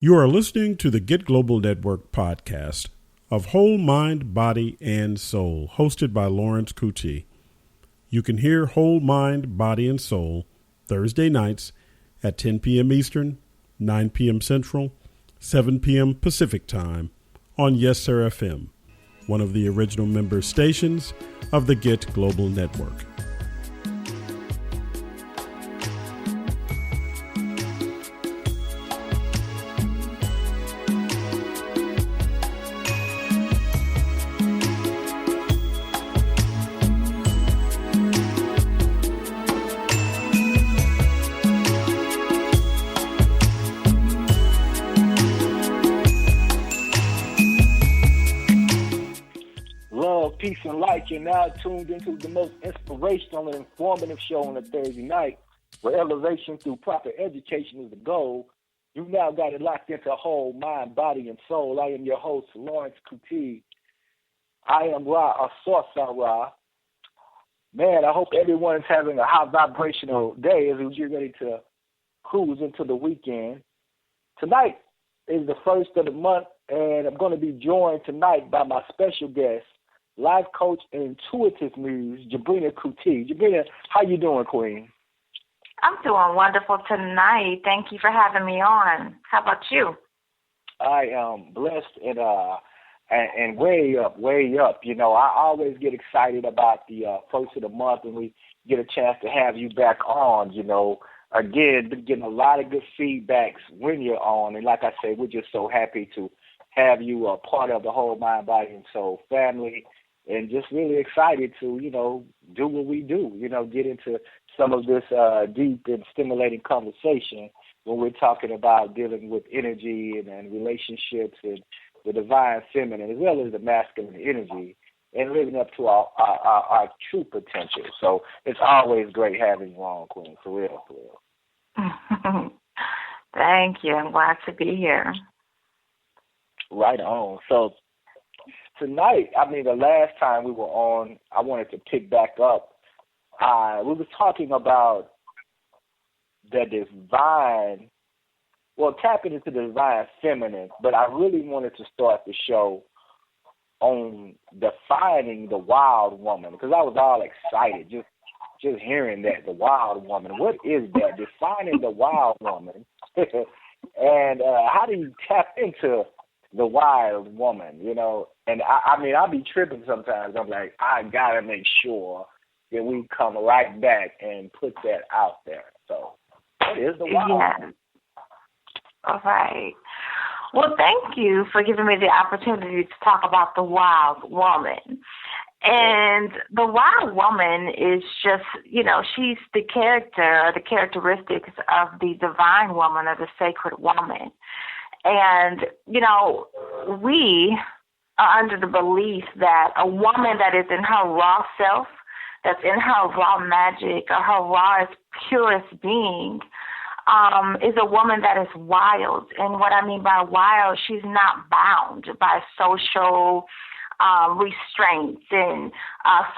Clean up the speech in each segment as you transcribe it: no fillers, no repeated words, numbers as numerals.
You are listening to the Get Global Network podcast of Whole Mind, Body, and Soul, hosted by Lawrence-Coutee. You can hear Whole Mind, Body, and Soul Thursday nights at 10 p.m. Eastern, 9 p.m. Central, 7 p.m. Pacific Time on Yessurr FM, one of the original member stations of the Get Global Network. Peace and light. You're now tuned into the most inspirational and informative show on a Thursday night, where elevation through proper education is the goal. You now got it locked into whole mind, body, and soul. I am your host, Lawrence-Coutee. I am Ra, a source of Ra. Man, I hope everyone is having a high vibrational day as we get ready to cruise into the weekend. Tonight is the first of the month, and I'm going to be joined tonight by my special guest, life coach and intuitive muse, gerbrina-coutee. Gerbrina, how you doing, Queen? I'm doing wonderful tonight. Thank you for having me on. How about you? I am blessed and way up. You know, I always get excited about the first of the month when we get a chance to have you back on. You know, again, been getting a lot of good feedbacks when you're on, and like I say, we're just so happy to have you a part of the whole mind, body, and soul family. And just really excited to, you know, do what we do, you know, get into some of this deep and stimulating conversation when we're talking about dealing with energy and relationships and the divine feminine as well as the masculine energy and living up to our true potential. So it's always great having you on, Queen, for real. Thank you. I'm glad to be here. Right on. So tonight, I mean, the last time we were on, I wanted to pick back up. We were talking about the divine, well, tapping into the divine feminine, but I really wanted to start the show on defining the wild woman, because I was all excited just hearing that, the wild woman. What is that? Defining the wild woman. And how do you tap into the wild woman, you know? And I mean, I'll be tripping sometimes. I'm like, I got to make sure that we come right back and put that out there. So what is the wild woman? All right. Well, thank you for giving me the opportunity to talk about the wild woman. And the wild woman is just, you know, she's the character or the characteristics of the divine woman or the sacred woman. And, you know, we are under the belief that a woman that is in her raw self, that's in her raw magic or her rawest, purest being, is a woman that is wild. And what I mean by wild, she's not bound by social restraints and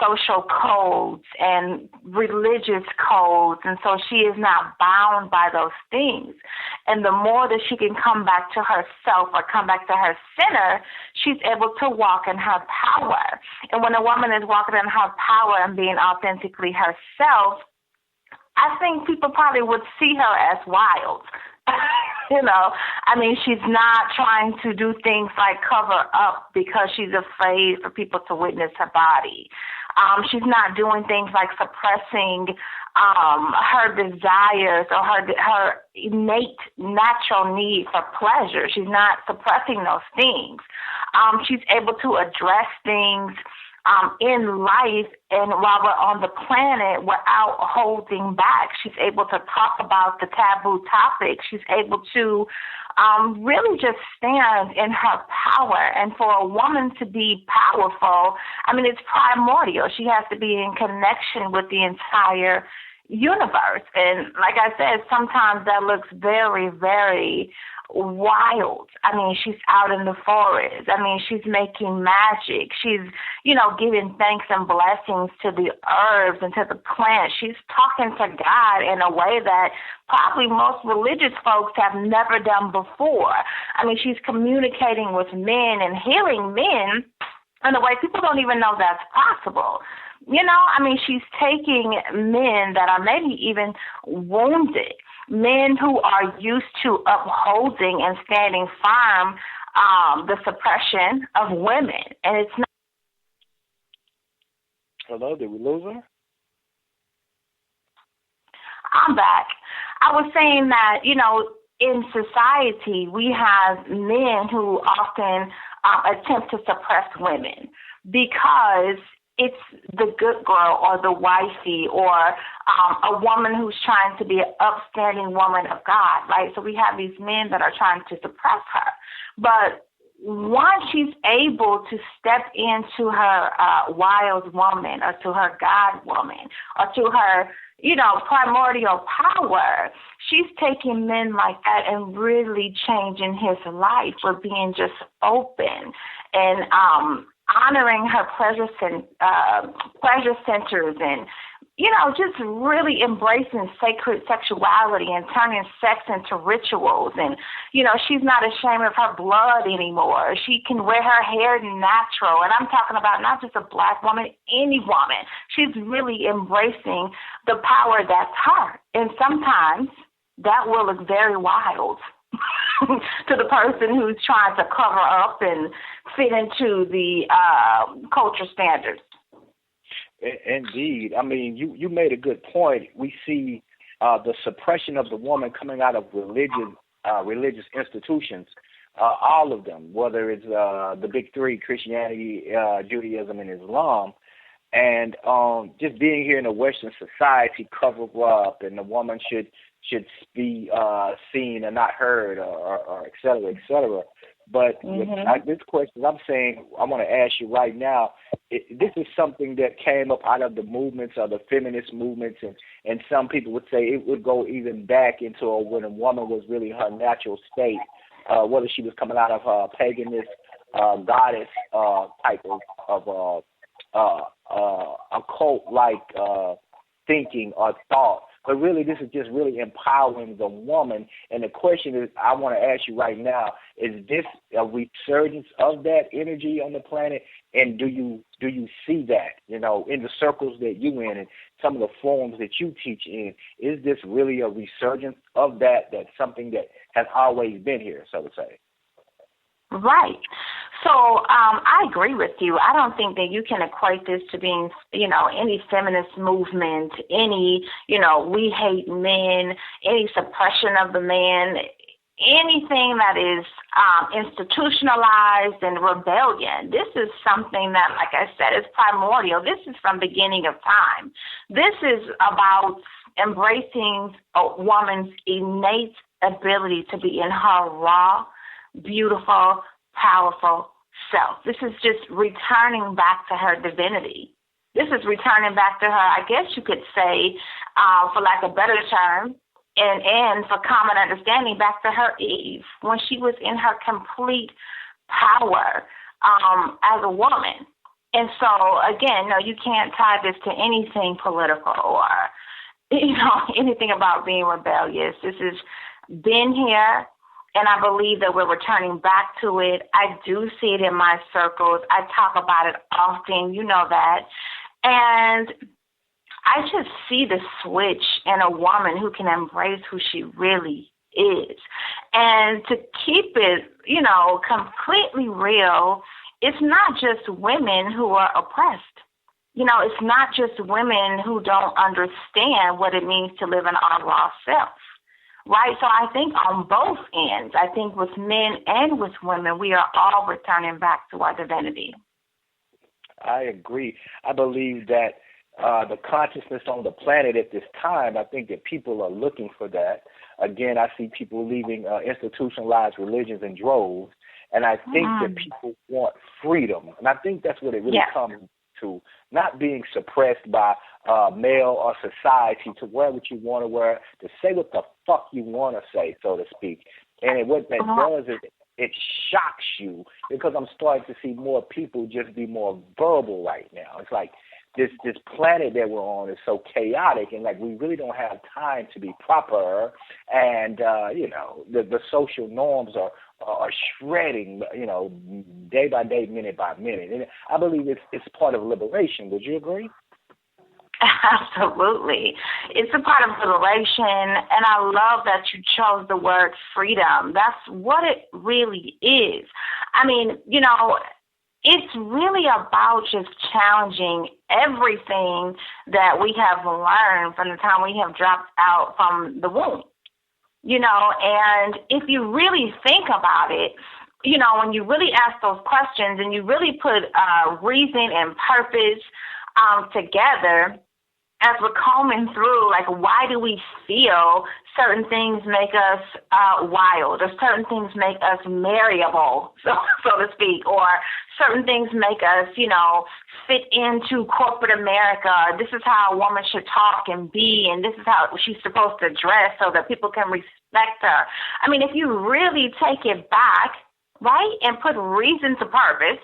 social codes and religious codes, and so she is not bound by those things. And the more that she can come back to herself or come back to her center, she's able to walk in her power. And when a woman is walking in her power and being authentically herself, I think people probably would see her as wild. You know, I mean, she's not trying to do things like cover up because she's afraid for people to witness her body. She's not doing things like suppressing her desires or her innate natural need for pleasure. She's not suppressing those things. She's able to address things in life and while we're on the planet without holding back. She's able to talk about the taboo topics. She's able to really just stand in her power. And for a woman to be powerful, I mean, it's primordial. She has to be in connection with the entire universe. And like I said, sometimes that looks very, very wild. I mean, she's out in the forest. I mean, she's making magic. She's, giving thanks and blessings to the herbs and to the plants. She's talking to God in a way that probably most religious folks have never done before. I mean, she's communicating with men and healing men in a way people don't even know that's possible. She's taking men that are maybe even wounded, men who are used to upholding and standing firm the suppression of women. And it's not. Hello, did we lose her? I'm back. I was saying that, in society, we have men who often attempt to suppress women because it's the good girl or the wifey or a woman who's trying to be an upstanding woman of God, right? So we have these men that are trying to suppress her. But once she's able to step into her wild woman or to her God woman or to her, primordial power, she's taking men like that and really changing his life for being just open and honoring her pleasure centers and, just really embracing sacred sexuality and turning sex into rituals. And, she's not ashamed of her blood anymore. She can wear her hair natural. And I'm talking about not just a black woman, any woman. She's really embracing the power that's her. And sometimes that will look very wild to the person who's trying to cover up and fit into the culture standards. Indeed. I mean, you made a good point. We see the suppression of the woman coming out of religious institutions, all of them, whether it's the big three, Christianity, Judaism, and Islam. And just being here in a Western society covered up, and the woman should be seen and not heard, or et cetera, et cetera. But this question I'm saying, I want to ask you right now, this is something that came up out of the movements, or the feminist movements, and some people would say it would go even back into when a woman was really her natural state, whether she was coming out of her paganist goddess type of occult-like thinking or thought. But really, this is just really empowering the woman. And the question is, I want to ask you right now, is this a resurgence of that energy on the planet? And do you see that, in the circles that you in and some of the forums that you teach in? Is this really a resurgence of that? That's something that has always been here, so to say. Right. So I agree with you. I don't think that you can equate this to being, any feminist movement, any, we hate men, any suppression of the man, anything that is institutionalized and rebellion. This is something that, like I said, is primordial. This is from beginning of time. This is about embracing a woman's innate ability to be in her raw, beautiful, powerful self. This is just returning back to her divinity. This is returning back to her, I guess you could say, for lack of a better term, and for common understanding, back to her Eve, when she was in her complete power as a woman. And so, again, no, you can't tie this to anything political or, anything about being rebellious. This has been here, and I believe that we're returning back to it. I do see it in my circles. I talk about it often. You know that. And I just see the switch in a woman who can embrace who she really is. And to keep it, completely real, it's not just women who are oppressed. It's not just women who don't understand what it means to live in our raw self. Right, so I think on both ends, I think with men and with women, we are all returning back to our divinity. I agree. I believe that the consciousness on the planet at this time, I think that people are looking for that. Again, I see people leaving institutionalized religions in droves, and I think that people want freedom, and I think that's what it really comes to not being suppressed by male or society to wear what you want to wear, to say what the fuck you want to say, so to speak. And what that does is it shocks you, because I'm starting to see more people just be more verbal right now. It's like this planet that we're on is so chaotic, and like we really don't have time to be proper. And the social norms are shredding, day by day, minute by minute. And I believe it's part of liberation. Would you agree? Absolutely. It's a part of liberation, and I love that you chose the word freedom. That's what it really is. I mean, it's really about just challenging everything that we have learned from the time we have dropped out from the womb. And if you really think about it, when you really ask those questions and you really put reason and purpose together, as we're combing through, like, why do we feel certain things make us wild, or certain things make us marriable, so to speak, or certain things make us, fit into corporate America. This is how a woman should talk and be, and this is how she's supposed to dress so that people can respect her. I mean, if you really take it back, right, and put reason to purpose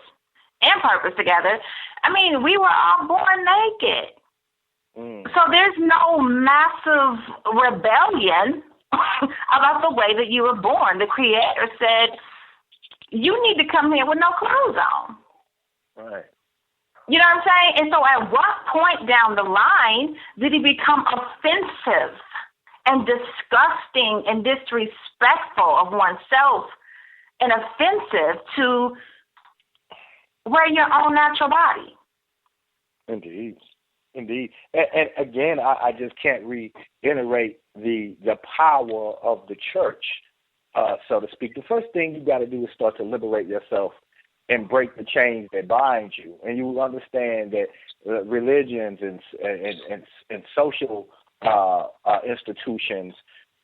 and purpose together, I mean, we were all born naked. So there's no massive rebellion about the way that you were born. The Creator said, you need to come here with no clothes on. Right. You know what I'm saying? And so at what point down the line did he become offensive and disgusting and disrespectful of oneself and offensive to wear your own natural body? Indeed. And again, I just can't reiterate the power of the church, so to speak. The first thing you got to do is start to liberate yourself and break the chains that bind you. And you will understand that religions and social institutions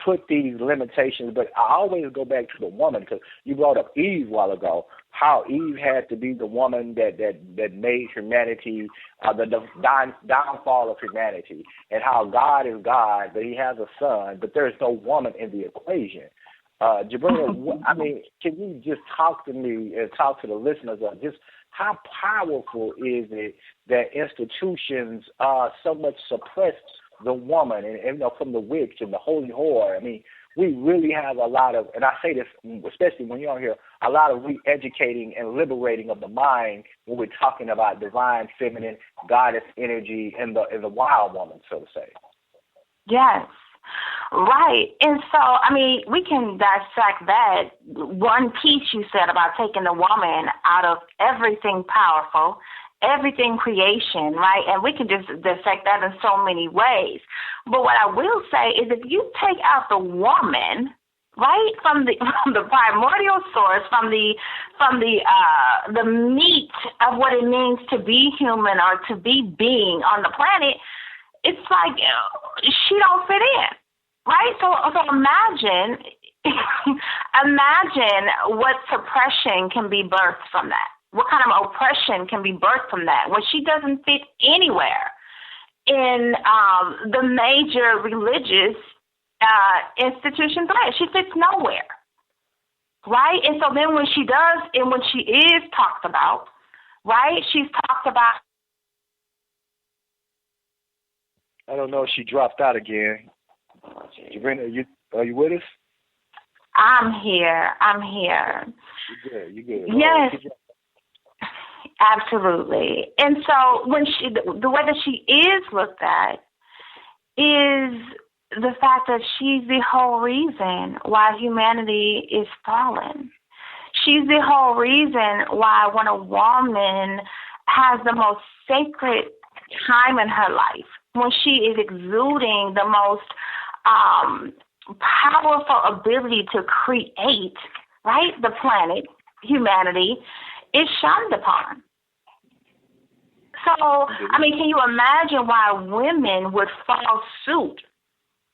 put these limitations, but I always go back to the woman, because you brought up Eve a while ago, how Eve had to be the woman that made humanity, the downfall of humanity, and how God is God, but he has a son, but there is no woman in the equation. Gerbrina, I mean, can you just talk to me and talk to the listeners of just how powerful is it that institutions so much suppress the woman, and from the witch and the holy whore? I mean, we really have a lot of, and I say this especially when you're on here, a lot of re-educating and liberating of the mind when we're talking about divine feminine goddess energy and the wild woman, so to say. Yes. Right. And so, I mean, we can dissect that one piece you said about taking the woman out of everything powerful, everything creation, right? And we can just dissect that in so many ways. But what I will say is, if you take out the woman, right, from the primordial source, from the meat of what it means to be human or to be being on the planet, it's like she don't fit in, right? So imagine what suppression can be birthed from that. What kind of oppression can be birthed from that when she doesn't fit anywhere in the major religious institutions? Right? She fits nowhere, right? And so then when she does, and when she is talked about, right, she's talked about. I don't know if she dropped out again. Gerbrina, are you with us? I'm here. You're good. Yes. Absolutely. And so when the way that she is looked at is the fact that she's the whole reason why humanity is fallen. She's the whole reason why when a woman has the most sacred time in her life, when she is exuding the most powerful ability to create, right, the planet, humanity, is shunned upon. So, I mean, can you imagine why women would follow suit,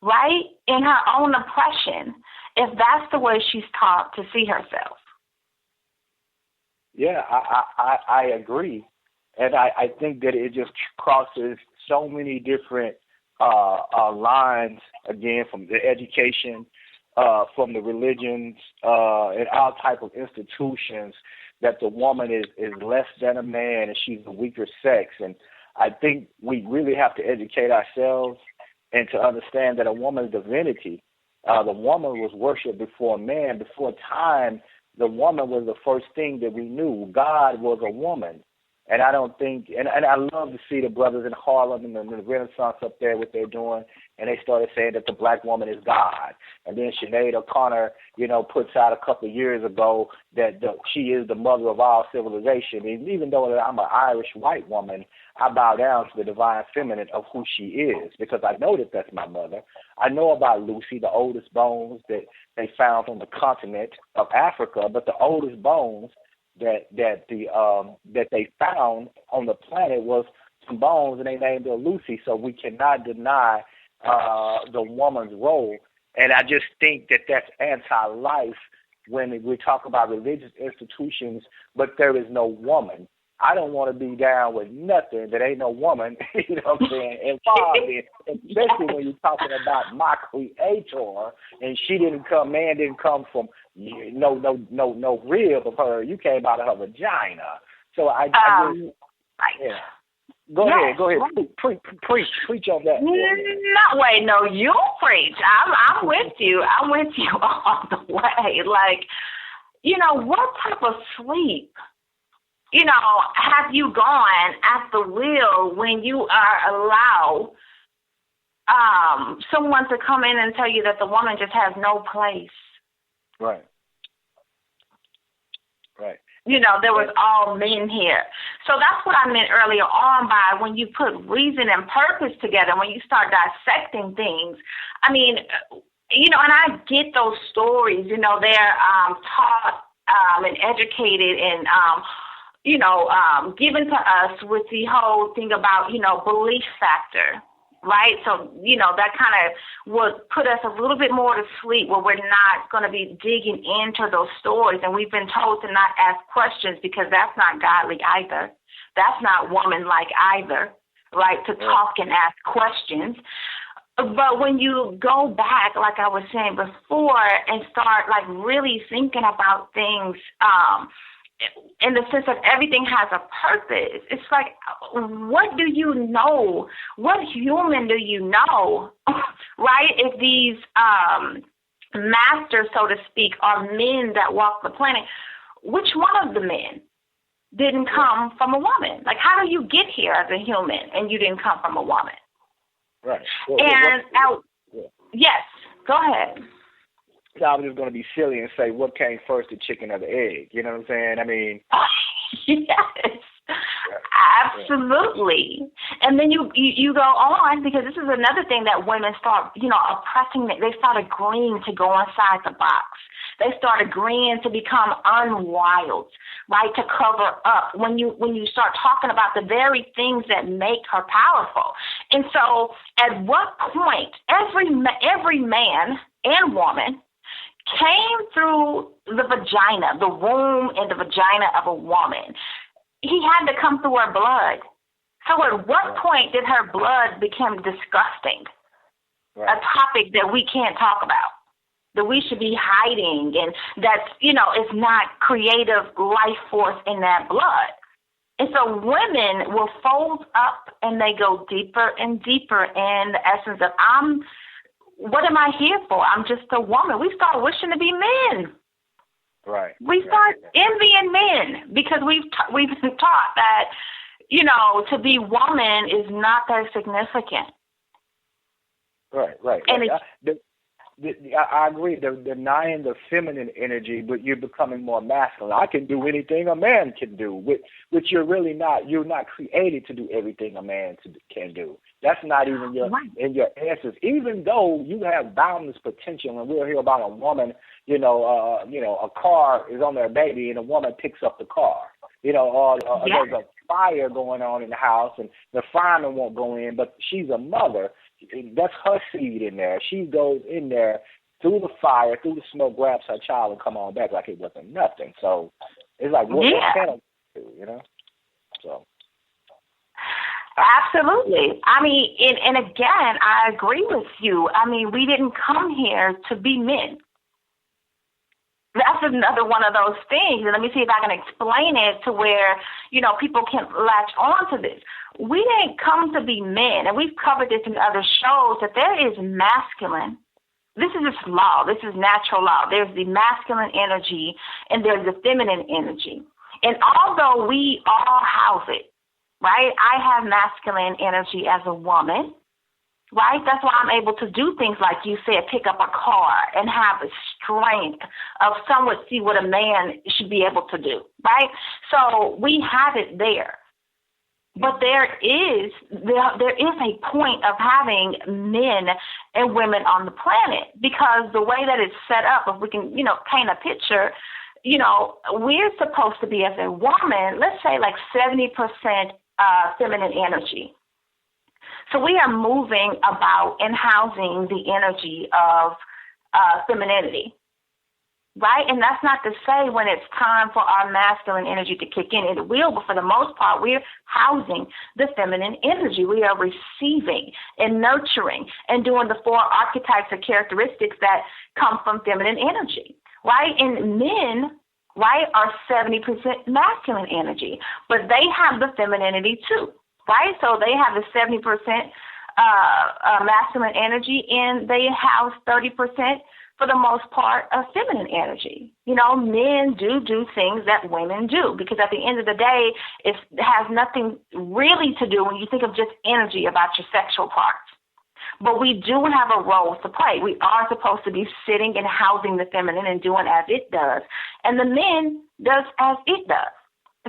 right, in her own oppression, if that's the way she's taught to see herself? Yeah, I agree. And I think that it just crosses so many different lines, again, from the education, from the religions, and all type of institutions, that the woman is less than a man and she's the weaker sex. And I think we really have to educate ourselves and to understand that a woman's divinity, the woman was worshipped before man. Before time, the woman was the first thing that we knew. God was a woman. And I don't think, and I love to see the brothers in Harlem and the Renaissance up there, what they're doing, and they started saying that the black woman is God. And then Sinead O'Connor, puts out a couple of years ago that she is the mother of all civilization. And even though I'm an Irish white woman, I bow down to the divine feminine of who she is, because I know that that's my mother. I know about Lucy, the oldest bones that they found on the continent of Africa, but the oldest bones that they found on the planet was some bones, and they named her Lucy. So we cannot deny the woman's role. And I just think that that's anti-life when we talk about religious institutions, but there is no woman. I don't want to be down with nothing that ain't no woman, you know what I'm saying, involved in, especially when you're talking about my creator, and man didn't come from no rib of her. You came out of her vagina. So I just, yeah. Go ahead. Preach on that. No, wait, no, you preach. I'm with you. I'm with you all the way. Like, what type of sleep, have you gone at the will when you are allowed someone to come in and tell you that the woman just has no place? Right. There was all men here. So that's what I meant earlier on by when you put reason and purpose together, when you start dissecting things. I mean, and I get those stories, they're taught and educated and, given to us with the whole thing about, belief factor. Right? So, that kind of would put us a little bit more to sleep where we're not going to be digging into those stories. And we've been told to not ask questions because that's not godly either. That's not woman-like either, right? To talk and ask questions. But when you go back, like I was saying before, and start really thinking about things, in the sense that everything has a purpose. It's like, what do you know? What human do you know, right? If these masters, so to speak, are men that walk the planet, which one of the men didn't come from a woman? Like, how do you get here as a human and you didn't come from a woman? Right. Yes, go ahead. I was just going to be silly and say, what came first, the chicken or the egg? You know what I'm saying? I mean, yes, absolutely. And then you go on, because this is another thing that women start, oppressing. They start agreeing to go inside the box. They start agreeing to become unwild, right? To cover up when you start talking about the very things that make her powerful. And so, at what point every man and woman came through the vagina, the womb and the vagina of a woman. He had to come through her blood. So at what point did her blood become disgusting? Right. A topic that we can't talk about, that we should be hiding, and that's, it's not creative life force in that blood. And so women will fold up and they go deeper and deeper in the essence of, what am I here for? I'm just a woman. We start wishing to be men. Right. We start envying men because we've been taught that, to be woman is not that significant. Right. And I agree. They're denying the feminine energy, but you're becoming more masculine. I can do anything a man can do, which you're really not. You're not created to do everything a man can do. That's not even in your answers. Even though you have boundless potential, and we'll hear about a woman, a car is on their baby, and a woman picks up the car. There's a fire going on in the house, and the fireman won't go in, but she's a mother. That's her seed in there. She goes in there through the fire, through the smoke, grabs her child, and come on back like it wasn't nothing. So it's like, what can I do, So. Absolutely. I mean, and again, I agree with you. I mean, we didn't come here to be men. That's another one of those things. And let me see if I can explain it to where, people can latch on to this. We didn't come to be men, and we've covered this in other shows, that there is masculine. This is just law. This is natural law. There's the masculine energy, and there's the feminine energy. And although we all house it, right? I have masculine energy as a woman, right? That's why I'm able to do things like you said, pick up a car and have the strength of somewhat see what a man should be able to do, right? So we have it there. But there is a point of having men and women on the planet, because the way that it's set up, if we can, paint a picture, we're supposed to be, as a woman, let's say like 70% feminine energy. So we are moving about and housing the energy of femininity, right? And that's not to say when it's time for our masculine energy to kick in, it will, but for the most part, we're housing the feminine energy. We are receiving and nurturing and doing the 4 archetypes or characteristics that come from feminine energy, right? And men, right, are 70% masculine energy, but they have the femininity too, right? So they have the 70% masculine energy, and they house 30%, for the most part, of feminine energy. Men do things that women do, because at the end of the day, it has nothing really to do, when you think of just energy, about your sexual parts. But we do have a role to play. We are supposed to be sitting and housing the feminine and doing as it does, and the men does as it does.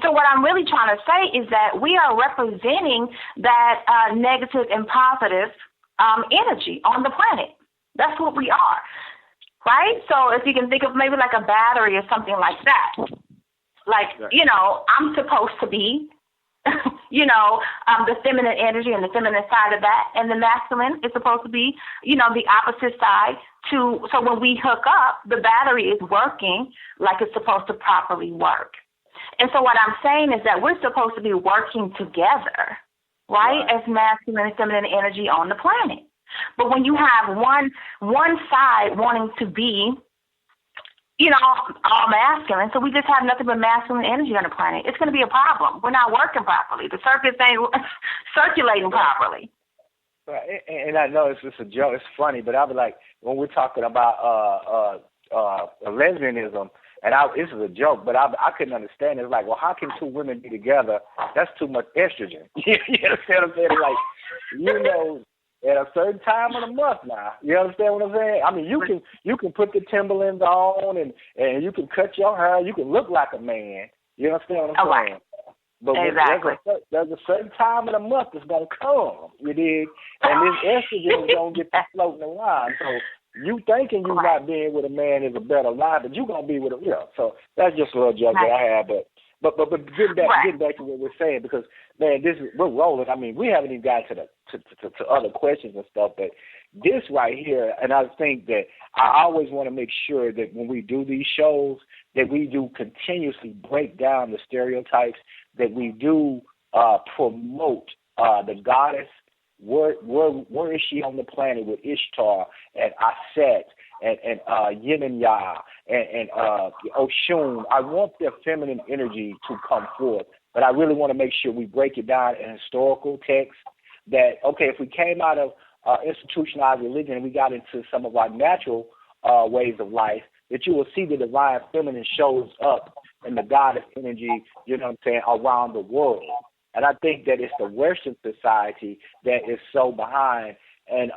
So what I'm really trying to say is that we are representing that negative and positive energy on the planet. That's what we are, right? So if you can think of maybe like a battery or something like that, like, I'm supposed to be, the feminine energy and the feminine side of that, and the masculine is supposed to be, the opposite side so when we hook up, the battery is working like it's supposed to properly work. And so what I'm saying is that we're supposed to be working together, right, as masculine and feminine energy on the planet. But when you have one side wanting to be, all masculine, so we just have nothing but masculine energy on the planet, it's going to be a problem. We're not working properly. The circuits ain't circulating properly. Right. And I know it's just a joke. It's funny, but I was like, when we're talking about lesbianism, and this is a joke, but I couldn't understand it. It's like, well, how can 2 women be together? That's too much estrogen. You understand what I'm saying? Like, at a certain time of the month now. You understand what I'm saying? I mean, you can put the Timberlands on and you can cut your hair. You can look like a man. You understand what I'm saying? But exactly. There's a certain time of the month that's going to come, you dig? And this estrogen is going to get floating around. So you thinking you not being with a man is a better lie, but you're going to be with a, So that's just a little joke that I have. But getting back to what we're saying, because, man, we're rolling. I mean, we haven't even gotten to other questions and stuff, but this right here, and I think that I always want to make sure that when we do these shows, that we do continuously break down the stereotypes, that we do promote the goddess. Where is she on the planet with Ishtar and Aset and Yin and Ya and Oshun? I want their feminine energy to come forth, but I really want to make sure we break it down in historical text. That, okay, if we came out of institutionalized religion and we got into some of our natural ways of life, that you will see the divine feminine shows up in the goddess energy, around the world. And I think that it's the Western society that is so behind. And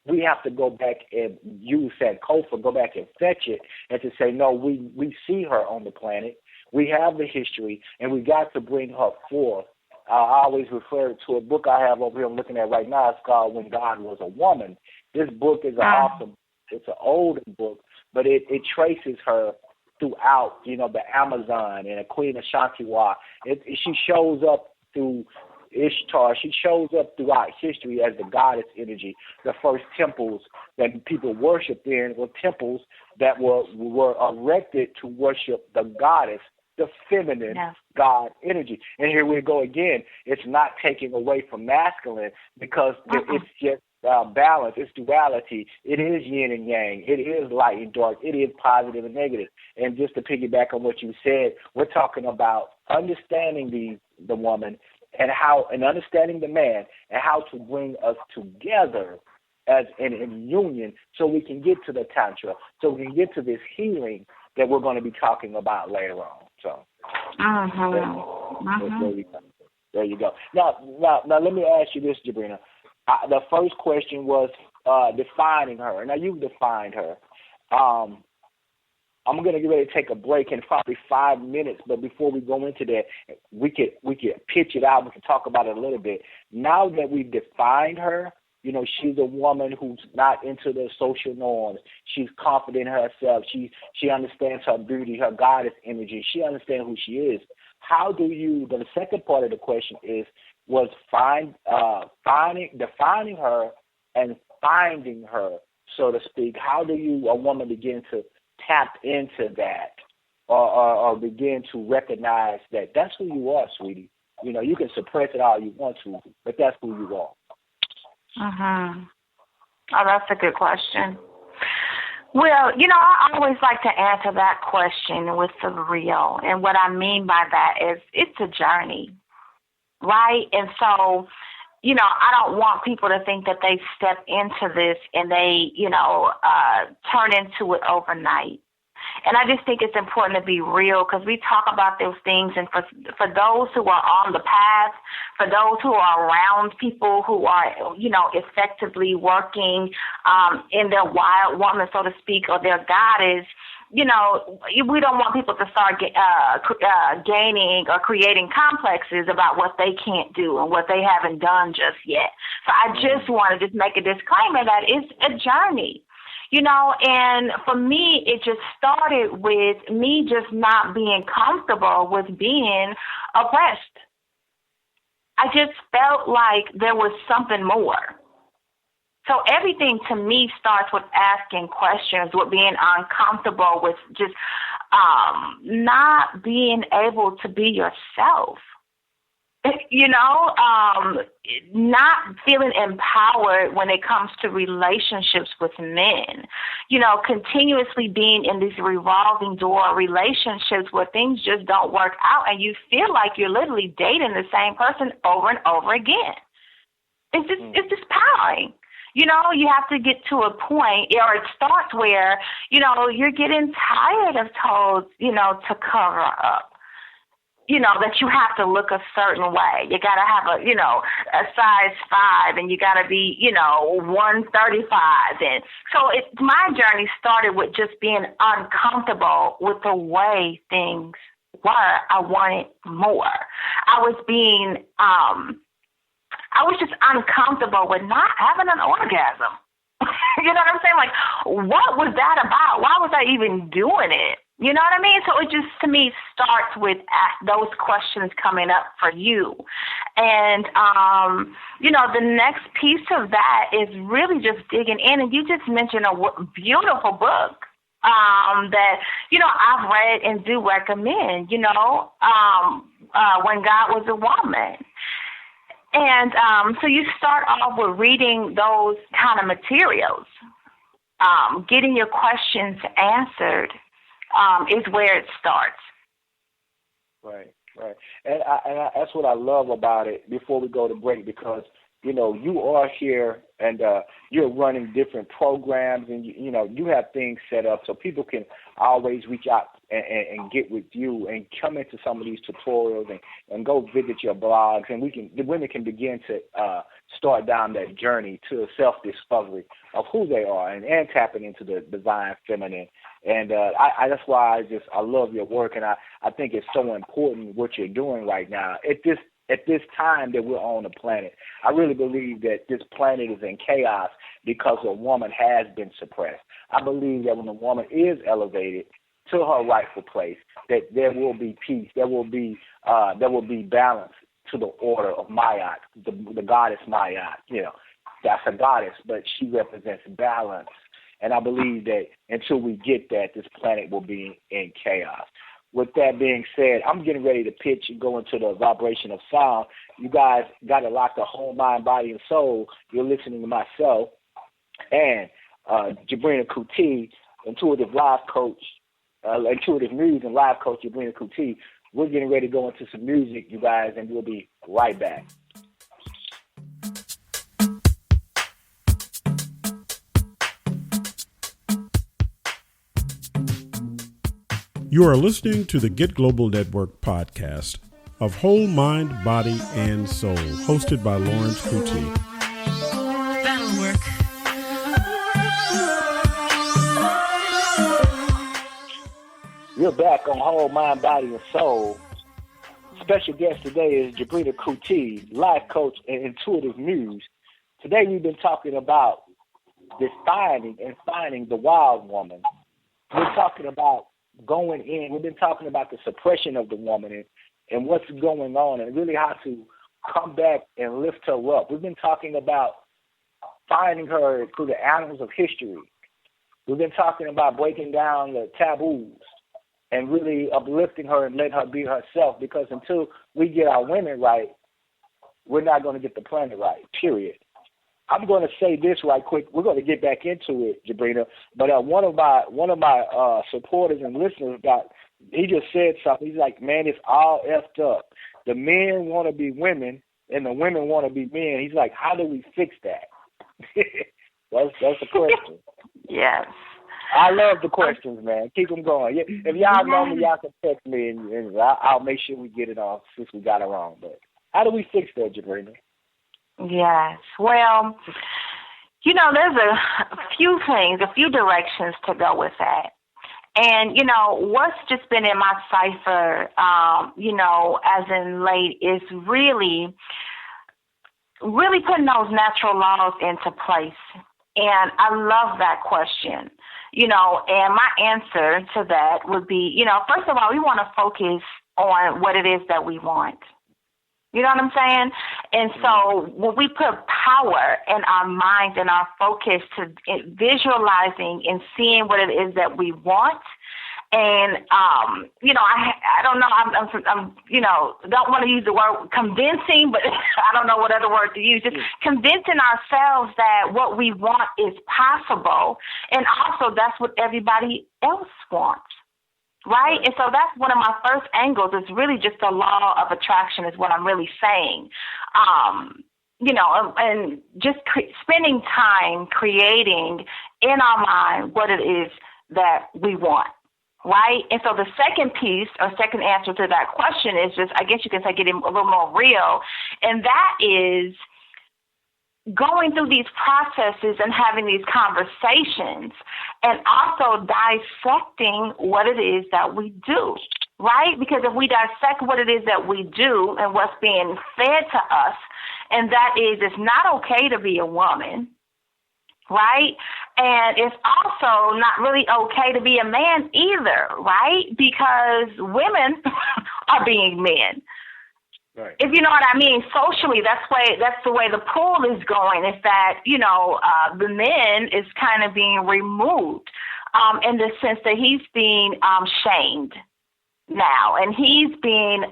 we have to go back and use that Kofa, go back and fetch it, and to say, no, we see her on the planet. We have the history, and we got to bring her forth. I always refer to a book I have over here I'm looking at right now. It's called When God Was a Woman. This book is it's an older book, but it traces her throughout, the Amazon and the Queen of Shantiwa. She shows up through Ishtar. She shows up throughout history as the goddess energy. The first temples that people worshiped in were temples that were erected to worship the goddess the feminine God energy. And here we go again. It's not taking away from masculine because it's just balance. It's duality. It is yin and yang. It is light and dark. It is positive and negative. And just to piggyback on what you said, we're talking about understanding the woman and understanding the man and how to bring us together as in union so we can get to the Tantra, so we can get to this healing that we're going to be talking about later on. So there you go. Now, let me ask you this, Gerbrina. The first question was defining her. Now, you've defined her. I'm going to get ready to take a break in probably 5 minutes, but before we go into that, we could pitch it out. We can talk about it a little bit. Now that we've defined her, she's a woman who's not into the social norms. She's confident in herself. She understands her beauty, her goddess energy. She understands who she is. How do you? The second part of the question was defining her and finding her, so to speak. How do a woman begin to tap into that, or begin to recognize that that's who you are, sweetie? You can suppress it all you want to, but that's who you are. Oh, that's a good question. Well, I always like to answer that question with the real. And what I mean by that is it's a journey, right? And so, I don't want people to think that they step into this and they, turn into it overnight. And I just think it's important to be real because we talk about those things. And for those who are on the path, for those who are around people who are, effectively working in their wild woman, so to speak, or their goddess, we don't want people to start gaining or creating complexes about what they can't do and what they haven't done just yet. So I just want to make a disclaimer that it's a journey. And for me, it just started with me just not being comfortable with being oppressed. I just felt like there was something more. So everything to me starts with asking questions, with being uncomfortable, with just not being able to be yourself. Not feeling empowered when it comes to relationships with men, continuously being in these revolving door relationships where things just don't work out and you feel like you're literally dating the same person over and over again. It's just powering. You have to get to a point, or it starts where, you're getting tired of told, to cover up. That you have to look a certain way. You got to have a size 5 and you got to be, 135. And so my journey started with just being uncomfortable with the way things were. I wanted more. I was just uncomfortable with not having an orgasm. You know what I'm saying? Like, what was that about? Why was I even doing it? You know what I mean? So it just, to me, starts with those questions coming up for you. And, the next piece of that is really just digging in. And you just mentioned a beautiful book that, I've read and do recommend, When God Was a Woman. And so you start off with reading those kind of materials, getting your questions answered. Is where it starts. Right. And that's what I love about it before we go to break, because, you are here and you're running different programs and, you have things set up so people can always reach out and get with you and come into some of these tutorials and go visit your blogs, and the women can begin to start down that journey to self-discovery of who they are and tapping into the divine feminine. And that's why I love your work, and I think it's so important what you're doing right now. At this time that we're on the planet, I really believe that this planet is in chaos because a woman has been suppressed. I believe that when a woman is elevated to her rightful place, that there will be peace, there will be balance to the order of Mayat, the goddess Mayat. That's a goddess, but she represents balance. And I believe that until we get that, this planet will be in chaos. with that being said, I'm getting ready to pitch and go into the vibration of sound. You guys got to lock the whole mind, body, and soul. You're listening to myself and gerbrina-coutee, intuitive life coach, intuitive news and life coach gerbrina-coutee. We're getting ready to go into some music, you guys, and we'll be right back. You are listening to the Get Global Network podcast of Whole Mind, Body, and Soul, hosted by Lawrence-Coutee. That'll work. We're back on Whole Mind, Body, and Soul. Special guest today is gerbrina-coutee, life coach and intuitive muse. Today we've been talking about defining and finding the wild woman. We're talking about going in. We've been talking about the suppression of the woman and what's going on and really how to come back and lift her up. We've been talking about finding her through the annals of history. We've been talking about breaking down the taboos and really uplifting her and letting her be herself, because until we get our women right, we're not going to get the planet right, period. I'm going to say this right quick. We're going to get back into it, Gerbrina. But one of my supporters and listeners he just said something. He's like, man, it's all effed up. The men want to be women and the women want to be men. He's like, how do we fix that? That's the question. Yes. I love the questions, man. Keep them going. If y'all know me, y'all can text me and I'll make sure we get it off since we got it wrong. But how do we fix that, Gerbrina? Yes. Well, there's a few things, a few directions to go with that. And, what's just been in my cipher, as in late is really putting those natural laws into place. And I love that question, and my answer to that would be, first of all, we want to focus on what it is that we want. You know what I'm saying? And so when we put power in our minds and our focus to visualizing and seeing what it is that we want, and I don't know, I'm don't want to use the word convincing, but I don't know what other word to use. Just convincing ourselves that what we want is possible, and also that's what everybody else wants. Right? And so that's one of my first angles is really just the law of attraction is what I'm really saying. And just spending time creating in our mind what it is that we want. Right? And so the second piece or second answer to that question is just, I guess you can say, getting a little more real. And that is going through these processes and having these conversations and also dissecting what it is that we do, right? Because if we dissect what it is that we do and what's being fed to us, and that is it's not okay to be a woman, right? And it's also not really okay to be a man either, right? Because women are being men. Right. If you know what I mean, socially, that's the way the pool is going. Is that the men is kind of being removed, in the sense that he's being shamed now, and he's being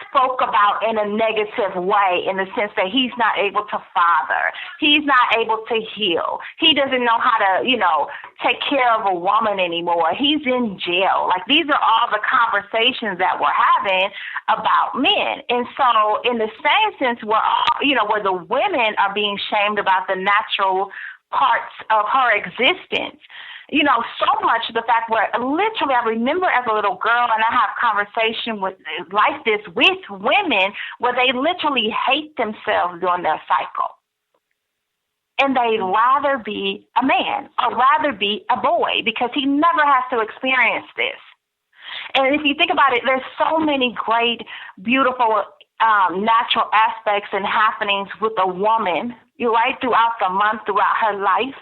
spoke about in a negative way, in the sense that he's not able to father, he's not able to heal, he doesn't know how to take care of a woman anymore, he's in jail. Like, these are all the conversations that we're having about men. And so in the same sense, we're all, where the women are being shamed about the natural parts of her existence. So much the fact where literally I remember as a little girl, and I have conversation like this with women where they literally hate themselves during their cycle. And they'd rather be a man or rather be a boy because he never has to experience this. And if you think about it, there's so many great, beautiful natural aspects and happenings with a woman, right, throughout the month, throughout her life.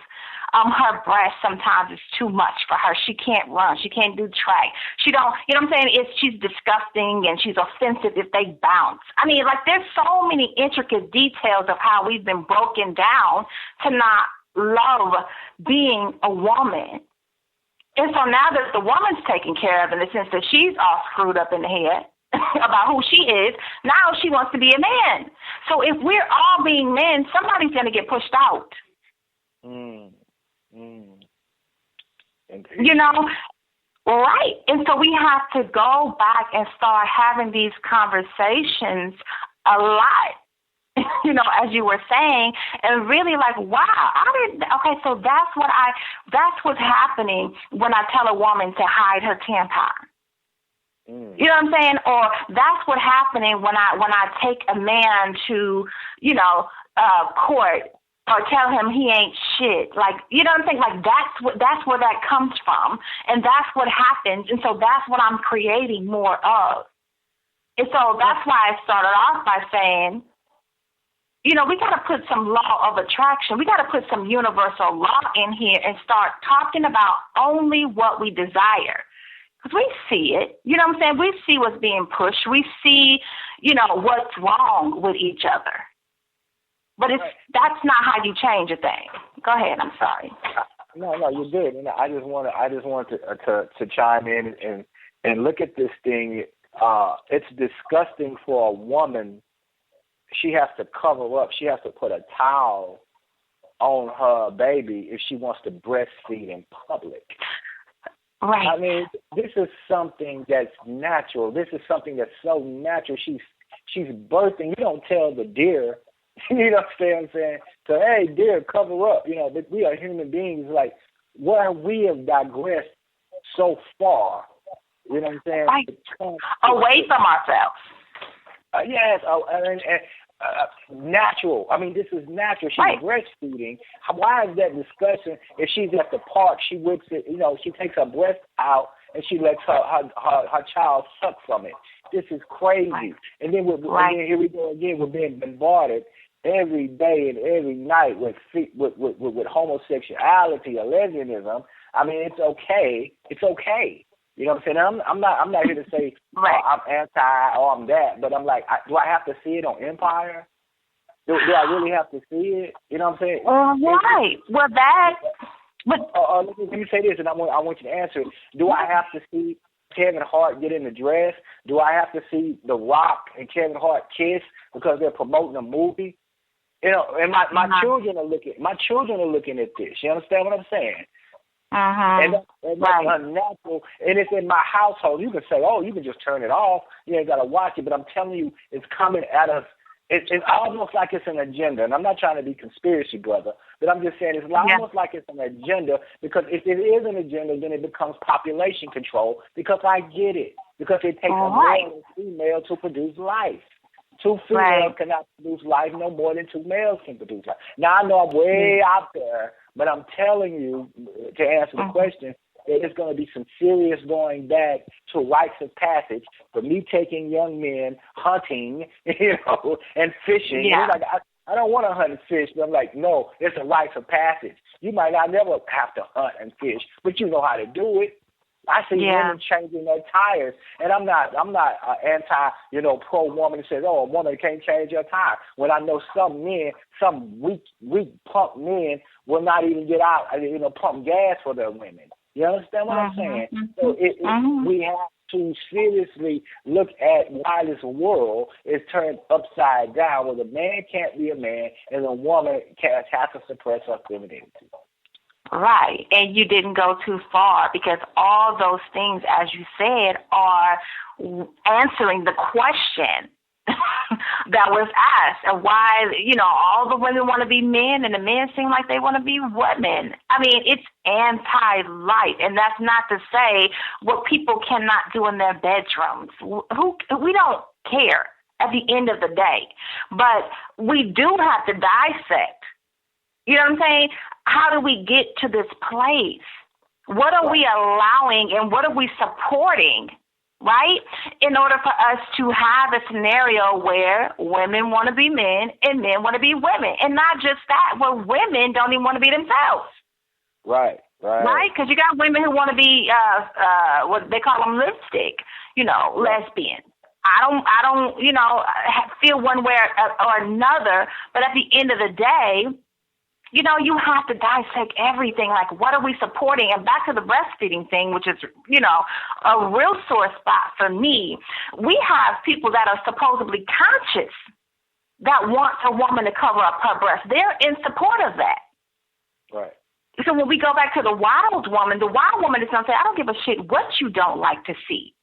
Her breast sometimes is too much for her. She can't run. She can't do track. She don't, what I'm saying? She's disgusting and she's offensive if they bounce. I mean, like, there's so many intricate details of how we've been broken down to not love being a woman. And so now that the woman's taken care of in the sense that she's all screwed up in the head about who she is, now she wants to be a man. So if we're all being men, somebody's going to get pushed out. You know, right. And so we have to go back and start having these conversations a lot. You know, as you were saying, and really like, wow, so that's what's happening when I tell a woman to hide her tampon. You know what I'm saying? Or that's what's happening when I take a man to, you know, court or tell him he ain't shit. Like, you know what I'm saying? Like that's where that comes from. And that's what happens. And so that's what I'm creating more of. And so that's why I started off by saying, you know, we got to put some law of attraction. We got to put some universal law in here and start talking about only what we desire. Because we see it. You know what I'm saying? We see what's being pushed. We see, you know, what's wrong with each other. But that's not how you change a thing. Go ahead. I'm sorry. No, you're good. And I just wanted to chime in and look at this thing. It's disgusting for a woman. She has to cover up. She has to put a towel on her baby if she wants to breastfeed in public. Right. I mean, this is something that's natural. This is something that's so natural. She's birthing. You don't tell the deer, you know what I'm saying? So, hey, deer, cover up. You know, but we are human beings. Like, where we have digressed so far. You know what I'm saying? Right. Away from ourselves. Yes, natural. I mean, this is natural. She's breastfeeding. Why is that discussion? If she's at the park, she whips it. You know, she takes her breast out and she lets her child suck from it. This is crazy. Right. And then here we go again. We're being bombarded every day and every night with homosexuality or lesbianism. I mean, it's okay. It's okay. You know what I'm saying? I'm not here to say I'm anti or I'm that, but I'm like, do I have to see it on Empire? Do I really have to see it? You know what I'm saying? Right. Well, that. Let me say this, and I want you to answer it. Do I have to see Kevin Hart get in the dress? Do I have to see The Rock and Kevin Hart kiss because they're promoting a movie? You know, and my children are looking. My children are looking at this. You understand what I'm saying? And that's unnatural. And it's in my household. You can say, you can just turn it off. You ain't got to watch it. But I'm telling you, it's coming at us. It's almost like it's an agenda. And I'm not trying to be conspiracy, brother, but I'm just saying it's almost like it's an agenda, because if it is an agenda, then it becomes population control, because I get it. Because it takes a male and female to produce life. Two females cannot produce life no more than two males can produce life. Now, I know I'm way out there, but I'm telling you, to answer the question, there's going to be some serious going back to rites of passage for me taking young men hunting, you know, and fishing. Yeah. Like, I don't want to hunt and fish, but I'm like, no, it's a rites of passage. You might not never have to hunt and fish, but you know how to do it. I see women changing their tires, and I'm not anti, pro woman that says, a woman can't change her tire. When I know some men, some weak punk men will not even get out, pump gas for their women. You understand what I'm saying? So we have to seriously look at why this world is turned upside down, where the man can't be a man and the woman has to suppress her femininity. Right, and you didn't go too far, because all those things, as you said, are answering the question that was asked, and why, all the women want to be men and the men seem like they want to be women. I mean, it's anti-life, and that's not to say what people cannot do in their bedrooms. We don't care at the end of the day, but we do have to dissect. You know what I'm saying? How do we get to this place? What are we allowing and what are we supporting, right? In order for us to have a scenario where women want to be men and men want to be women. And not just that, where women don't even want to be themselves. Right. Right? Because you got women who want to be, what they call them, lipstick, lesbian. I don't, feel one way or another, but at the end of the day, you know, you have to dissect everything. Like, what are we supporting? And back to the breastfeeding thing, which is, you know, a real sore spot for me. We have people that are supposedly conscious that wants a woman to cover up her breast. They're in support of that. Right. So when we go back to the wild woman is going to say, I don't give a shit what you don't like to see.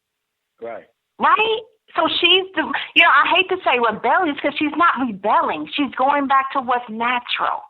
Right. Right? So she's, you know, I hate to say rebellious because she's not rebelling. She's going back to what's natural.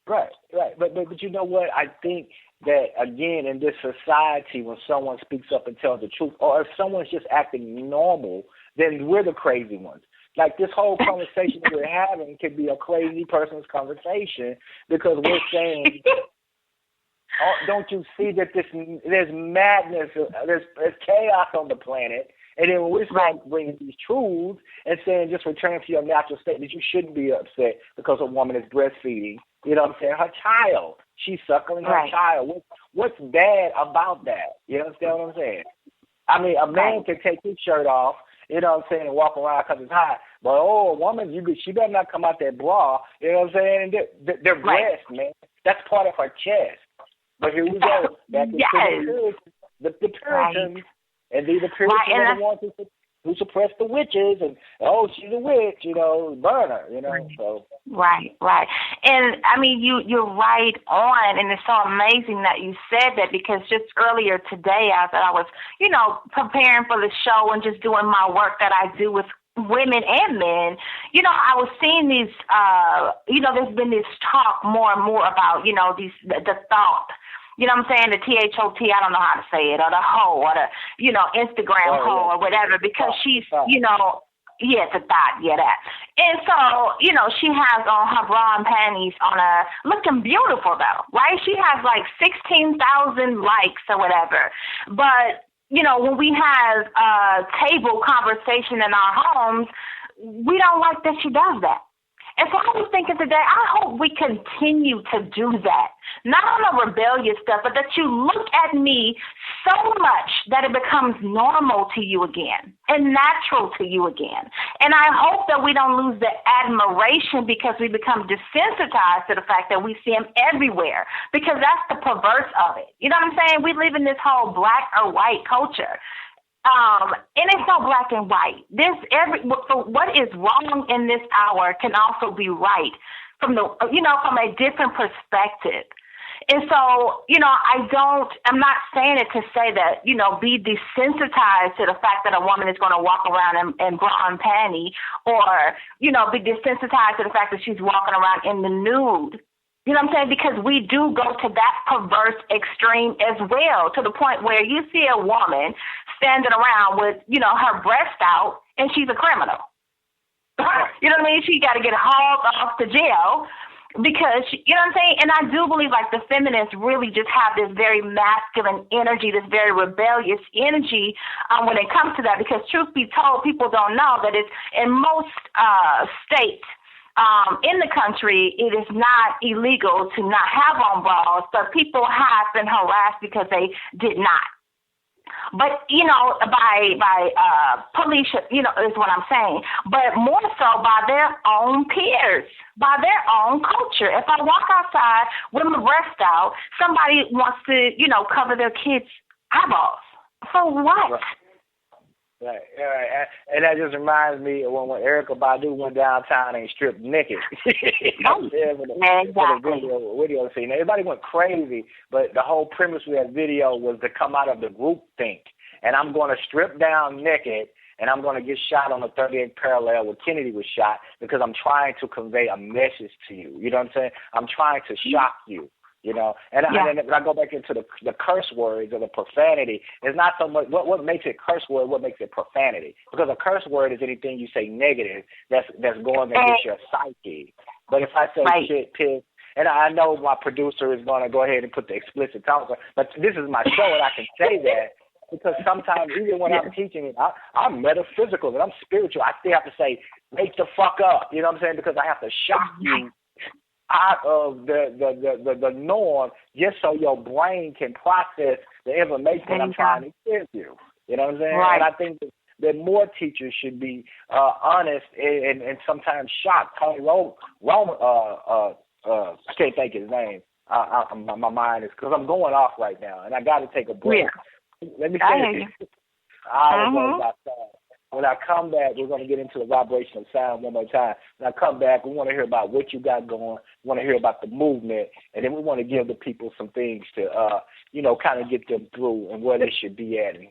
Right, right. But you know what? I think that, again, in this society, when someone speaks up and tells the truth, or if someone's just acting normal, then we're the crazy ones. Like, this whole conversation that we're having could be a crazy person's conversation because we're saying, oh, don't you see that there's madness, there's chaos on the planet? And then when we start bringing these truths and saying just return to your natural state, that you shouldn't be upset because a woman is breastfeeding, you know what I'm saying, her child. She's suckling her child. What's bad about that? You understand what I'm saying? I mean, a man can take his shirt off, you know what I'm saying, and walk around because it's hot. But, a woman, she better not come out that bra, you know what I'm saying? And their breast, man, that's part of her chest. But here we go. Back into the Puritans. And these the Puritans are the ones who suppress the witches, and she's a witch, you know, burn her, you know. So right. And I mean, you're right on, and it's so amazing that you said that because just earlier today, I was, you know, preparing for the show and just doing my work that I do with women and men. You know, I was seeing these, you know, there's been this talk more and more about, you know, the thought. You know what I'm saying? The THOT, I don't know how to say it, or the hoe, or the, you know, Instagram hoe, or whatever, because she's, you know, the thought, that. And so, you know, she has on her bra and panties on looking beautiful, though, right? She has like 16,000 likes or whatever. But, you know, when we have a table conversation in our homes, we don't like that she does that. And so I was thinking today, I hope we continue to do that. Not on the rebellious stuff, but that you look at me so much that it becomes normal to you again and natural to you again. And I hope that we don't lose the admiration because we become desensitized to the fact that we see them everywhere, because that's the perverse of it. You know what I'm saying? We live in this whole black or white culture. And it's not black and white. So what is wrong in this hour can also be right from from a different perspective. And so, you know, I'm not saying it to say that, you know, be desensitized to the fact that a woman is going to walk around in bra and panty, or, you know, be desensitized to the fact that she's walking around in the nude. You know what I'm saying? Because we do go to that perverse extreme as well, to the point where you see a woman standing around with, you know, her breast out, and she's a criminal. You know what I mean? She got to get hauled off to jail because, you know what I'm saying? And I do believe, like, the feminists really just have this very masculine energy, this very rebellious energy when it comes to that, because truth be told, people don't know that it's in most states, in the country, it is not illegal to not have on bras, but people have been harassed because they did not. But, you know, by police, you know, is what I'm saying. But more so by their own peers, by their own culture. If I walk outside with my breast out, somebody wants to, you know, cover their kids' eyeballs. For what? Right. And that just reminds me of when Erykah Badu went downtown and stripped naked. Video scene. Everybody went crazy, but the whole premise of that video was to come out of the group think. And I'm going to strip down naked, and I'm going to get shot on the 38th parallel where Kennedy was shot, because I'm trying to convey a message to you. You know what I'm saying? I'm trying to shock you. You know, and I go back into the curse words or the profanity. It's not so much what makes it curse word, what makes it profanity. Because a curse word is anything you say negative that's going against your psyche. But if I say shit, piss, and I know my producer is going to go ahead and put the explicit tones on, but this is my show and I can say that, because sometimes even when I'm teaching it, I'm metaphysical and I'm spiritual. I still have to say, wake the fuck up. You know what I'm saying? Because I have to shock you out of the norm, just so your brain can process the information I'm trying to give you. You know what I'm saying? Right. And I think that more teachers should be honest and sometimes shocked. Tony I can't think his name. My mind is, because I'm going off right now, and I got to take a break. Yeah. Let me finish. When I come back, we're going to get into the vibration of sound one more time. When I come back, we want to hear about what you got going. We want to hear about the movement, and then we want to give the people some things to, kind of get them through and where they should be at, and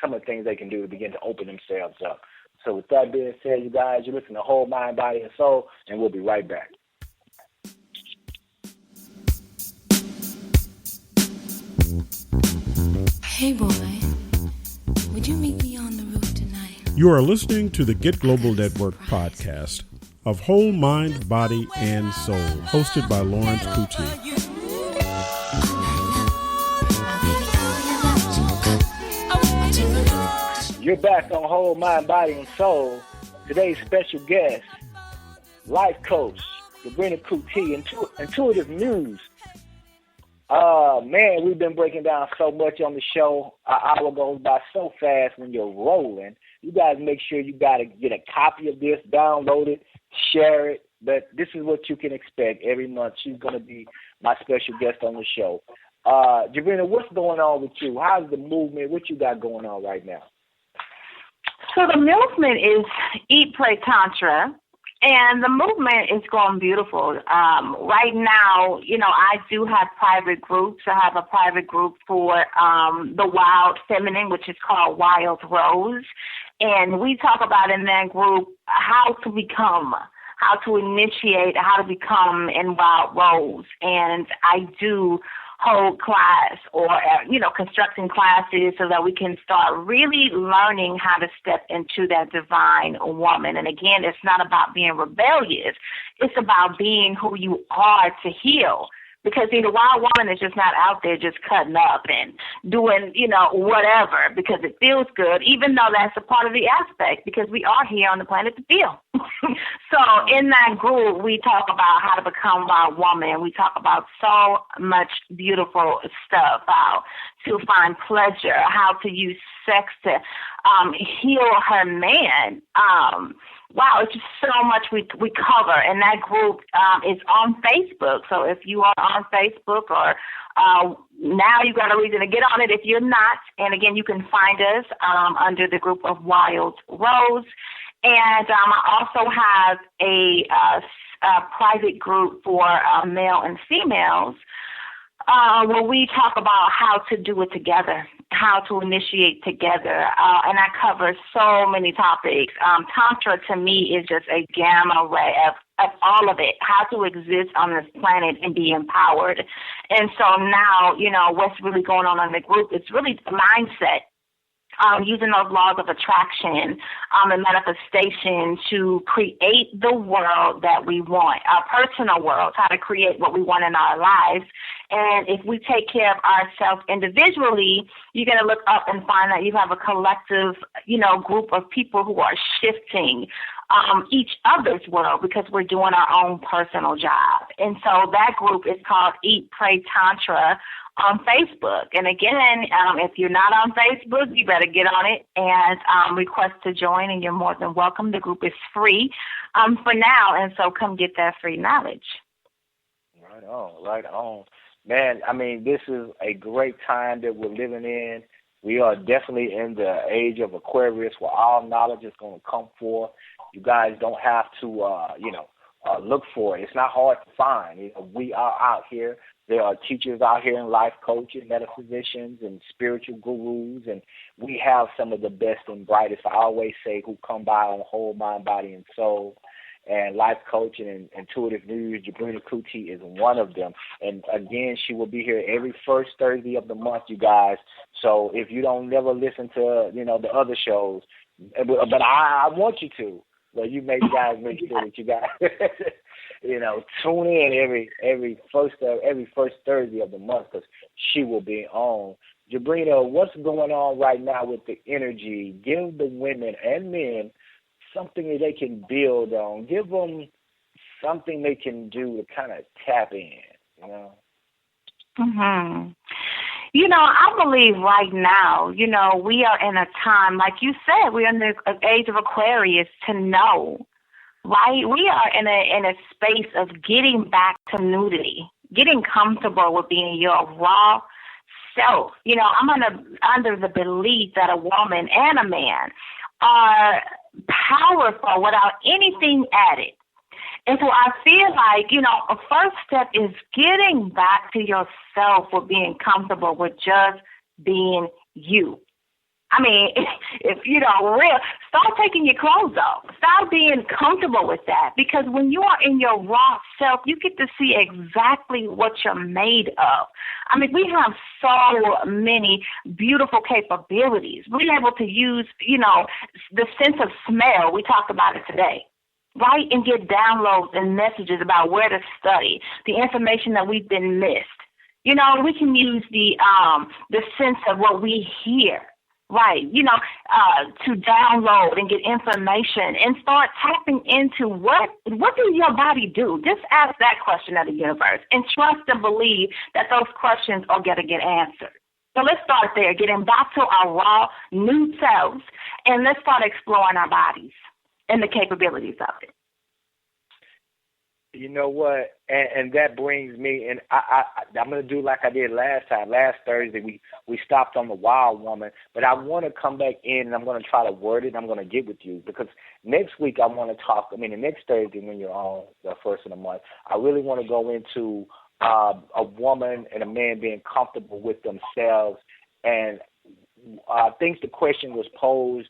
some of the things they can do to begin to open themselves up. So with that being said, you guys, you listen to Whole Mind, Body, and Soul, and we'll be right back. Hey boy, would you meet me on the roof tonight? You are listening to the Get Global Network podcast of Whole Mind, Body, and Soul, hosted by Lawrence-Coutee. You're back on Whole Mind, Body, and Soul. Today's special guest, life coach, gerbrina-coutee, intuitive news. Man, we've been breaking down so much on the show. An hour goes by so fast when you're rolling. You guys make sure you got to get a copy of this, download it, share it. But this is what you can expect every month. She's going to be my special guest on the show. Gerbrina, what's going on with you? How's the movement? What you got going on right now? So the movement is Eat, Pray, Tantra. And the movement is going beautiful. Right now, I do have private groups. I have a private group for the Wild Feminine, which is called Wild Rose. And we talk about in that group how to become, how to initiate, how to become in Wild Rose. And I do hold class or, constructing classes so that we can start really learning how to step into that divine woman. And again, it's not about being rebellious. It's about being who you are to heal. Because the wild woman is just not out there just cutting up and doing, whatever because it feels good, even though that's a part of the aspect because we are here on the planet to feel. So in that group, we talk about how to become a wild woman. We talk about so much beautiful stuff, how to find pleasure, how to use sex to heal her man. Wow, it's just so much we cover, and that group is on Facebook. So if you are on Facebook or now you've got a reason to get on it if you're not. And again, you can find us under the group of Wild Rose. And I also have a private group for male and females where we talk about how to do it together, how to initiate together, and I cover so many topics. Tantra to me is just a gamma ray of all of it, how to exist on this planet and be empowered. And so now, what's really going on in the group, it's really the mindset. Using those laws of attraction and manifestation to create the world that we want, our personal world, how to create what we want in our lives. And if we take care of ourselves individually, you're going to look up and find that you have a collective, group of people who are shifting each other's world because we're doing our own personal job. And so that group is called Eat, Pray, Tantra on Facebook. And again, if you're not on Facebook, you better get on it and request to join, and you're more than welcome. The group is free for now, and so come get that free knowledge. Right on. Man, this is a great time that we're living in. We are definitely in the age of Aquarius where all knowledge is going to come forth. You guys don't have to, look for it. It's not hard to find. We are out here. There are teachers out here and life coaches, metaphysicians, and spiritual gurus, and we have some of the best and brightest, I always say, who come by on Whole Mind, Body, and Soul. And life coaching and intuitive news, gerbrina-coutee is one of them. And again, she will be here every first Thursday of the month, you guys. So if you don't never listen to, the other shows, but I want you to. Well, you guys make sure that you guys, tune in every first Thursday of the month because she will be on. Gerbrina, what's going on right now with the energy? Give the women and men something that they can build on. Give them something they can do to kind of tap in, Mm-hmm. I believe right now, we are in a time, like you said, we're in the age of Aquarius to know right? We are in a space of getting back to nudity, getting comfortable with being your raw self. I'm under the belief that a woman and a man are powerful without anything added. And so I feel like, a first step is getting back to yourself with being comfortable with just being you. I mean, if start taking your clothes off. Start being comfortable with that, because when you are in your raw self, you get to see exactly what you're made of. I mean, we have so many beautiful capabilities. We're able to use, the sense of smell. We talked about it today. Right, and get downloads and messages about where to study, the information that we've been missed. We can use the sense of what we hear, right? To download and get information and start tapping into what does your body do? Just ask that question of the universe and trust and believe that those questions are going to get answered. So let's start there, getting back to our raw, new selves, and let's start exploring our bodies and the capabilities of it. You know what? And that brings me, and I'm going to do like I did last time. Last Thursday, we stopped on the wild woman, but I want to come back in, and I'm going to try to word it, and I'm going to get with you, because next week I want to talk, the next Thursday when you're on, the first of the month, I really want to go into a woman and a man being comfortable with themselves. And I think the question was posed,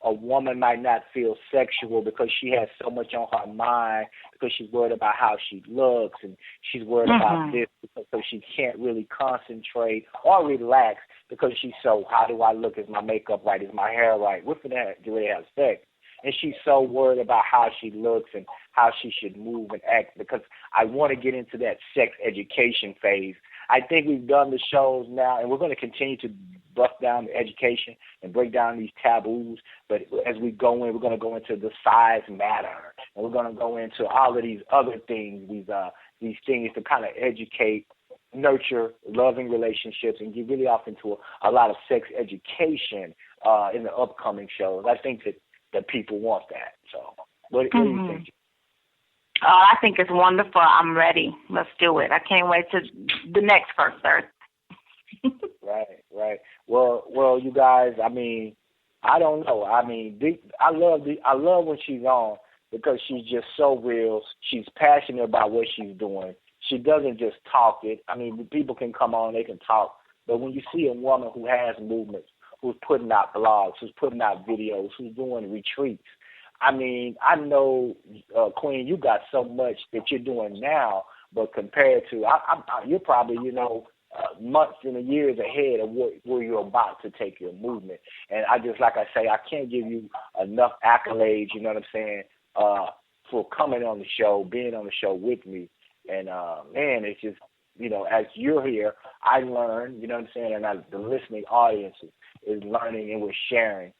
a woman might not feel sexual because she has so much on her mind, because she's worried about how she looks, and she's worried about this, so she can't really concentrate or relax because she's so, how do I look? Is my makeup right? Is my hair right? What for that do they have sex? And she's so worried about how she looks and how she should move and act, because I want to get into that sex education phase. I think we've done the shows now, and we're going to continue to bust down the education and break down these taboos. But as we go in, we're going to go into the size matter, and we're going to go into all of these other things, these things to kind of educate, nurture loving relationships, and get really off into a lot of sex education in the upcoming shows. I think that people want that. So what do you think? Oh, I think it's wonderful. I'm ready. Let's do it. I can't wait to the next first Thursday. Right. Well, you guys, I don't know. I love when she's on, because she's just so real. She's passionate about what she's doing. She doesn't just talk it. People can come on, they can talk. But when you see a woman who has movements, who's putting out blogs, who's putting out videos, who's doing retreats, I know, Queen, you got so much that you're doing now, but compared to, you're probably, months and years ahead of where you're about to take your movement. And I just, like I say, I can't give you enough accolades, you know what I'm saying, for coming on the show, being on the show with me. And, man, it's just, as you're here, I learn, you know what I'm saying, and the listening audience is learning, and we're sharing.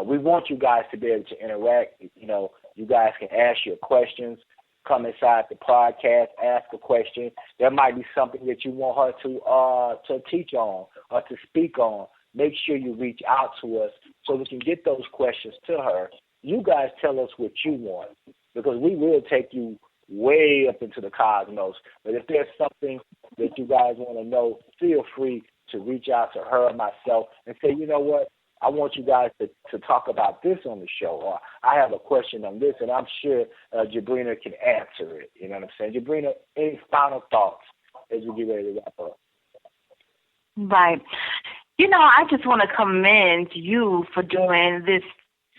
We want you guys to be able to interact. You guys can ask your questions. Come inside the podcast, ask a question. There might be something that you want her to teach on or to speak on. Make sure you reach out to us so we can get those questions to her. You guys tell us what you want, because we will take you way up into the cosmos. But if there's something that you guys want to know, feel free to reach out to her or myself and say, you know what? I want you guys to talk about this on the show, or I have a question on this, and I'm sure Gerbrina can answer it. You know what I'm saying? Gerbrina, any final thoughts as we get ready to wrap up? Right. I just want to commend you for doing this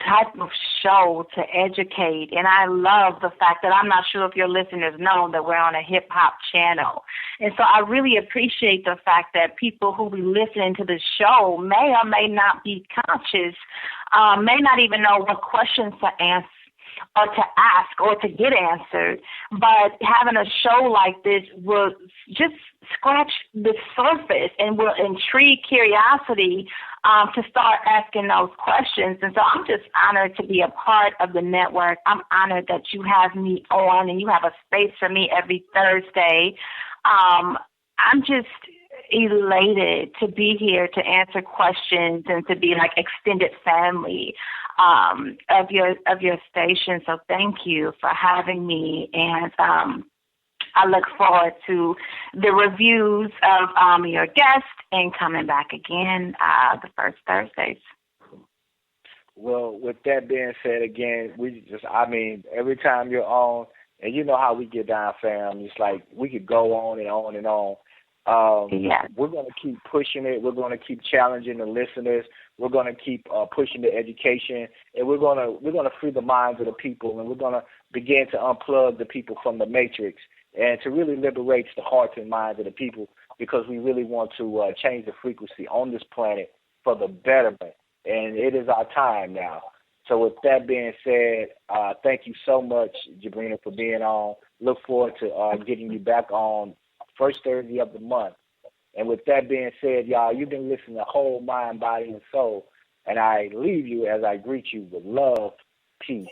type of show to educate, and I love the fact that I'm not sure if your listeners know that we're on a hip-hop channel, and so I really appreciate the fact that people who be listening to the show may or may not be conscious, may not even know what questions to answer or to ask or to get answered, but having a show like this will just scratch the surface and will intrigue curiosity to start asking those questions. And so I'm just honored to be a part of the network. I'm honored that you have me on and you have a space for me every Thursday. I'm just elated to be here to answer questions and to be like extended family of your station. So thank you for having me, and I look forward to the reviews of your guests and coming back again the first Thursdays. Well, with that being said, again, every time you're on, and you know how we get down, fam, it's like we could go on and on and on. We're going to keep pushing it. We're going to keep challenging the listeners. We're going to keep pushing the education, and we're going to free the minds of the people, and we're going to begin to unplug the people from the matrix and to really liberate the hearts and minds of the people, because we really want to change the frequency on this planet for the betterment. And it is our time now. So with that being said, thank you so much, Gerbrina, for being on. Look forward to getting you back on first Thursday of the month. And with that being said, y'all, you've been listening to Whole Mind, Body, and Soul. And I leave you as I greet you with love, peace,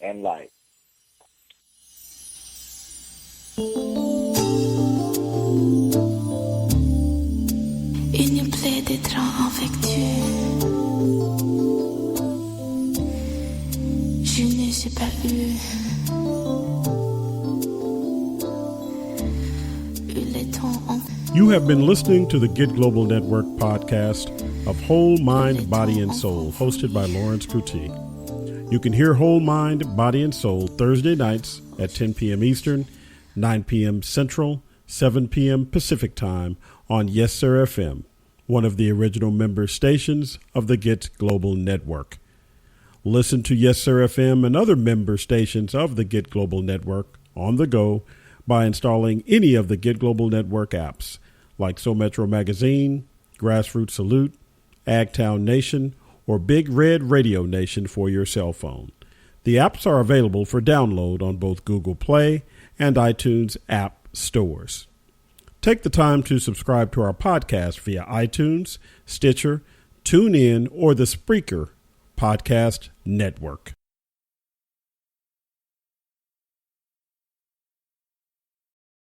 and light. Il nous plaît d'être affectueux. Je ne sais pas eu le temps. You have been listening to the Get Global Network podcast of Whole Mind, Body, and Soul, hosted by Lawrence-Coutee. You can hear Whole Mind, Body, and Soul Thursday nights at 10 p.m. Eastern, 9 p.m. Central, 7 p.m. Pacific Time on Yessurr FM, one of the original member stations of the Get Global Network. Listen to Yessurr FM and other member stations of the Get Global Network on the go by installing any of the Get Global Network apps like So Metro Magazine, Grassroots Salute, Agtown Nation, or Big Red Radio Nation for your cell phone. The apps are available for download on both Google Play and iTunes app stores. Take the time to subscribe to our podcast via iTunes, Stitcher, TuneIn, or the Spreaker Podcast Network.